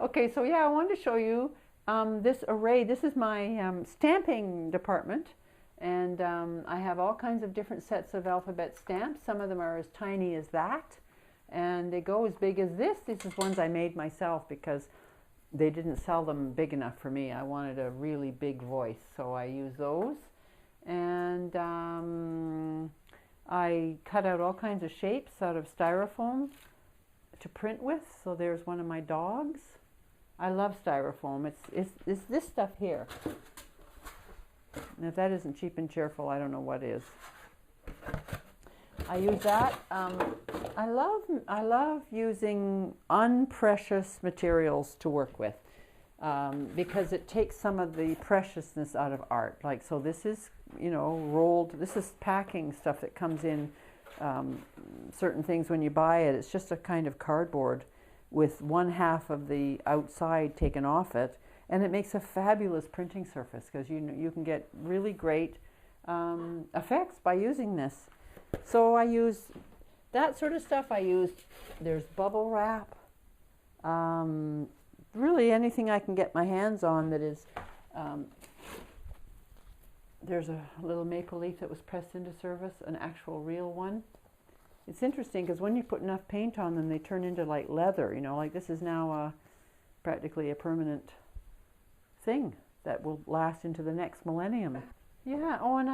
Okay, so yeah, I wanted to show you this array. This is my stamping department, and I have all kinds of different sets of alphabet stamps. Some of them are as tiny as that, and they go as big as this. These is ones I made myself because they didn't sell them big enough for me. I wanted a really big voice, so I use those. And I cut out all kinds of shapes out of styrofoam to print with. So there's one of my dogs. I love styrofoam. It's this stuff here. And if that isn't cheap and cheerful, I don't know what is. I use that. I love using unprecious materials to work with because it takes some of the preciousness out of art. Like, so this is, you know, rolled. This is packing stuff that comes in certain things when you buy it. It's just a kind of cardboard with one half of the outside taken off it, and it makes a fabulous printing surface because you can get really great effects by using this. So I use that sort of stuff. There's bubble wrap, really anything I can get my hands on that is, there's a little maple leaf that was pressed into service, an actual real one. It's interesting because when you put enough paint on them, they turn into like leather, you know, like this is now practically a permanent thing that will last into the next millennium. Yeah, oh, and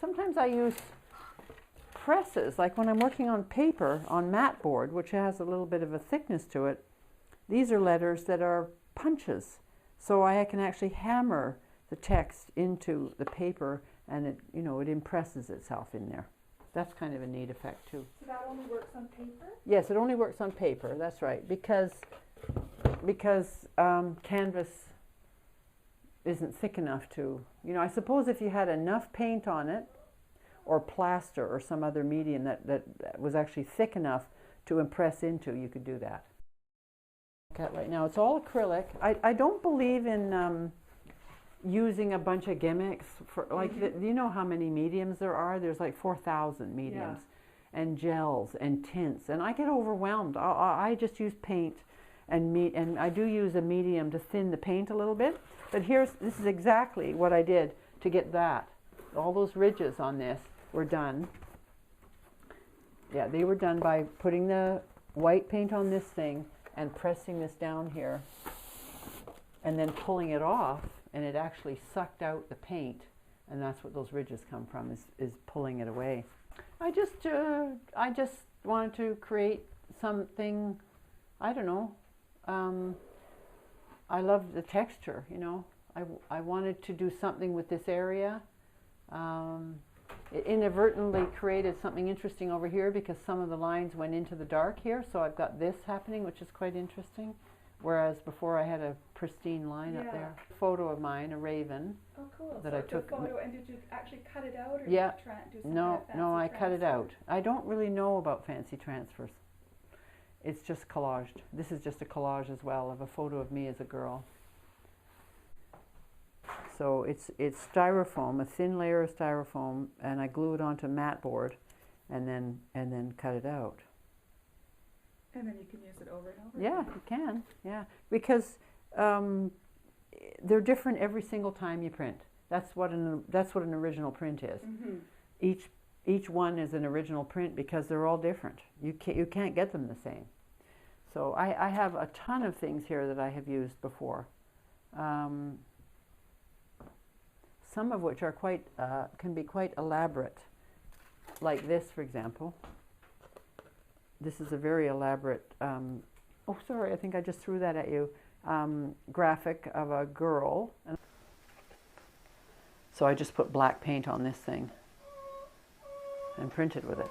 sometimes I use presses, like when I'm working on paper, on mat board, which has a little bit of a thickness to it. These are letters that are punches, so I can actually hammer the text into the paper, and it impresses itself in there. That's kind of a neat effect too. So that only works on paper? Yes, it only works on paper. That's right, because canvas isn't thick enough to, I suppose if you had enough paint on it, or plaster or some other medium that was actually thick enough to impress into, you could do that. Look at right now, it's all acrylic. I don't believe in using a bunch of gimmicks for, like, you know how many mediums there are? There's like 4,000 mediums, and gels and tints, and I get overwhelmed. I just use paint and I do use a medium to thin the paint a little bit, but this is exactly what I did to get that. All those ridges on this were done. Yeah, they were done by putting the white paint on this thing and pressing this down here and then pulling it off, and it actually sucked out the paint, and that's what those ridges come from, is pulling it away. I just wanted to create something, I don't know, I love the texture, I wanted to do something with this area. It inadvertently created something interesting over here because some of the lines went into the dark here, so I've got this happening, which is quite interesting, whereas before I had a pristine line up there. A photo of mine, a raven. Oh, cool. That so I took. Photo, and did you actually cut it out, or yeah. did you try and do some No, kind of fancy no, I transfer? cut it out. I don't really know about fancy transfers. It's just collaged. This is just a collage as well of a photo of me as a girl. So it's styrofoam, a thin layer of styrofoam, and I glue it onto mat board, and then cut it out. And then you can use it over and over. Yeah, you can. Yeah, because they're different every single time you print. That's what an original print is. Mm-hmm. Each one is an original print because they're all different. You can't get them the same. So I have a ton of things here that I have used before. Some of which are can be quite elaborate, like this, for example. This is a very elaborate, oh sorry, I think I just threw that at you, graphic of a girl. So I just put black paint on this thing and printed with it.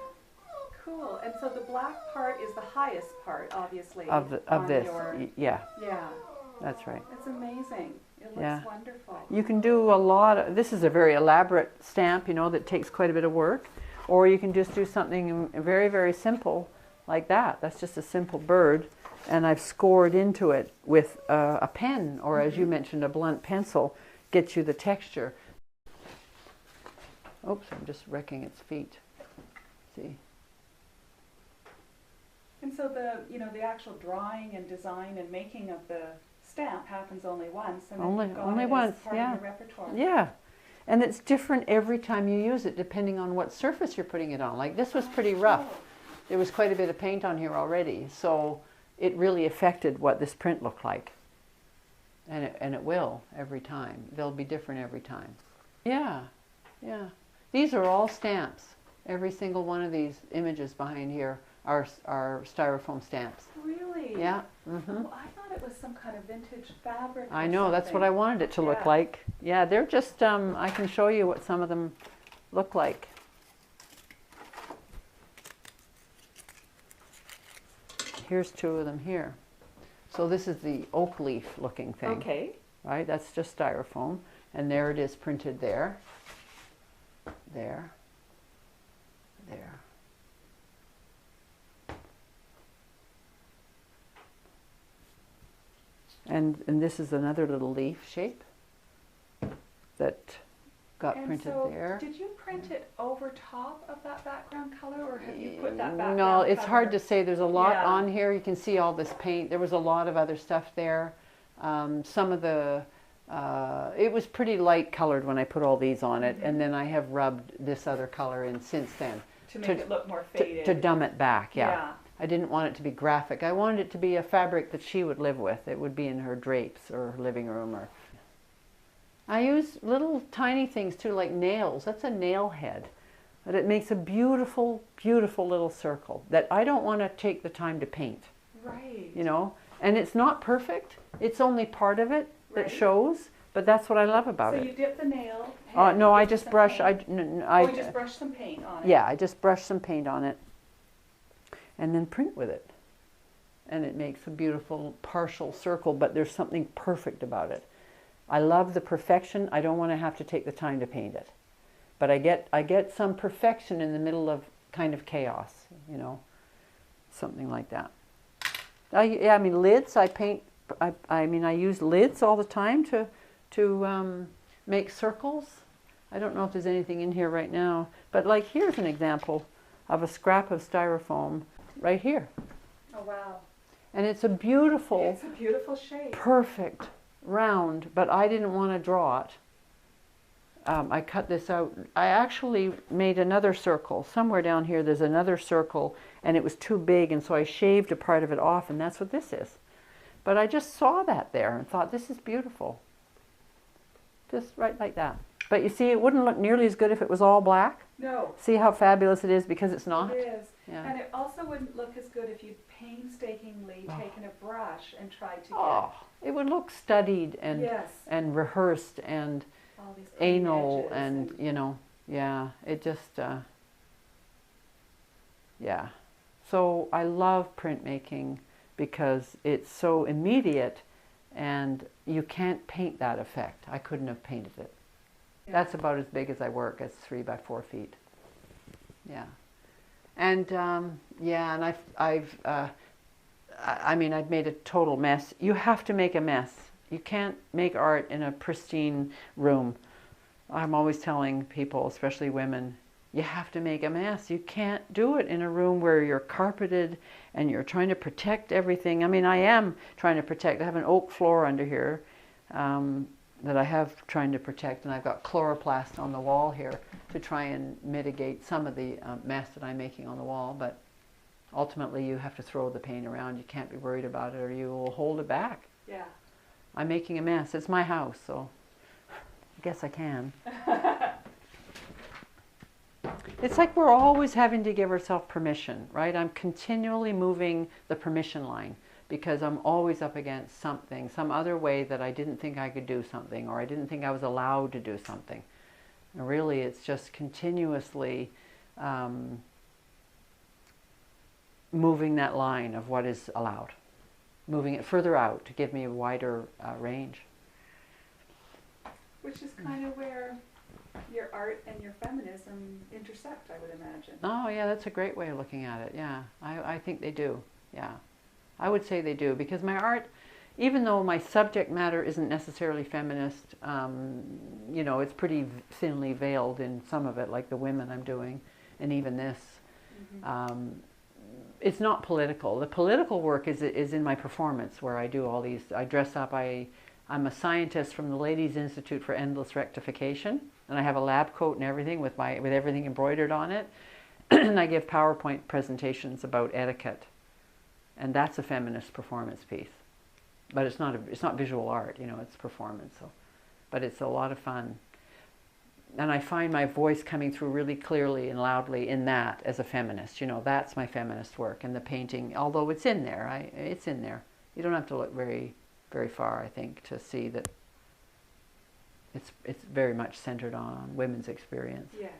Cool, and so the black part is the highest part, obviously. Of this, yeah. Yeah. That's right. It's amazing. It looks wonderful. You can do a lot of, this is a very elaborate stamp, that takes quite a bit of work. Or you can just do something very, very simple like that. That's just a simple bird. And I've scored into it with a pen, or as you mentioned, a blunt pencil, gets you the texture. Oops, I'm just wrecking its feet. See? And so the actual drawing and design and making of the stamp happens only once, and Only- then you've got only it as once, part yeah. of your repertoire. Yeah. And it's different every time you use it, depending on what surface you're putting it on. Like this was pretty rough. There was quite a bit of paint on here already, so it really affected what this print looked like. And it will every time. They'll be different every time. Yeah, yeah. These are all stamps. Every single one of these images behind here are styrofoam stamps. Really? Yeah. Mm-hmm. Oh, I thought it was some kind of vintage fabric. I know, that's what I wanted it to look like. Yeah, they're just, I can show you what some of them look like. Here's two of them here. So this is the oak leaf looking thing. Okay. Right, that's just styrofoam. And there it is printed there. There. There. And this is another little leaf shape that got printed there. Did you print it over top of that background color, or have you put that background No, it's color? hard to say. There's a lot on here. You can see all this paint. There was a lot of other stuff there. Some of the, it was pretty light colored when I put all these on it, and then I have rubbed this other color in since then. To make it look more faded. To dumb it back, yeah. I didn't want it to be graphic. I wanted it to be a fabric that she would live with. It would be in her drapes or her living room. Or I use little tiny things too, like nails. That's a nail head. But it makes a beautiful, beautiful little circle that I don't want to take the time to paint. Right. You know? And it's not perfect. It's only part of it that shows. But that's what I love about it. So you dip the nail. No, I just brush. You just brush some paint on it. Yeah, I just brush some paint on it, and then print with it, and it makes a beautiful partial circle. But there's something perfect about it. I love the perfection. I don't want to have to take the time to paint it, but I get some perfection in the middle of kind of chaos. You know, something like that. I mean lids. I paint. I mean I use lids all the time to make circles. I don't know if there's anything in here right now, but like here's an example of a scrap of styrofoam right here. Oh wow. And it's a beautiful shape. Perfect round, but I didn't want to draw it. I cut this out. I actually made another circle. Somewhere down here there's another circle, and it was too big, and so I shaved a part of it off, and that's what this is. But I just saw that there and thought, this is beautiful. Just right like that. But you see, it wouldn't look nearly as good if it was all black. No. See how fabulous it is because it's not? It is. Yeah. And it also wouldn't look as good if you'd painstakingly taken a brush and tried to it would look studied and and rehearsed and all these anal and, you know, yeah, it just, yeah. So I love printmaking because it's so immediate and you can't paint that effect. I couldn't have painted it. Yeah. That's about as big as I work. It's 3 by 4 feet. Yeah. And yeah, and I mean, I've made a total mess. You have to make a mess. You can't make art in a pristine room. I'm always telling people, especially women, you have to make a mess. You can't do it in a room where you're carpeted and you're trying to protect everything. I mean, I am trying to protect. I have an oak floor under here that I have trying to protect, and I've got chloroplast on the wall here to try and mitigate some of the mess that I'm making on the wall. But ultimately, you have to throw the paint around. You can't be worried about it, or you will hold it back. Yeah. I'm making a mess. It's my house, so I guess I can. It's like we're always having to give ourselves permission, right? I'm continually moving the permission line because I'm always up against something, some other way that I didn't think I could do something, or I didn't think I was allowed to do something. And really, it's just continuously moving that line of what is allowed, moving it further out to give me a wider range. Which is kind of where your art and your feminism intersect, I would imagine. Oh yeah, that's a great way of looking at it. Yeah, I think they do. Yeah, I would say they do, because my art, even though my subject matter isn't necessarily feminist, you know, it's pretty thinly veiled in some of it, like the women I'm doing, and even this. it's not political. The political work is in my performance, where I do all these. I dress up. I'm a scientist from the Ladies Institute for Endless Rectification, and I have a lab coat and everything with everything embroidered on it. And I give PowerPoint presentations about etiquette, and that's a feminist performance piece. But it's not visual art, you know. It's performance. So, but it's a lot of fun. And I find my voice coming through really clearly and loudly in that as a feminist. You know, that's my feminist work. And the painting, although it's in there, it's in there. You don't have to look very, very far, I think, to see that it's very much centered on women's experience. Yes.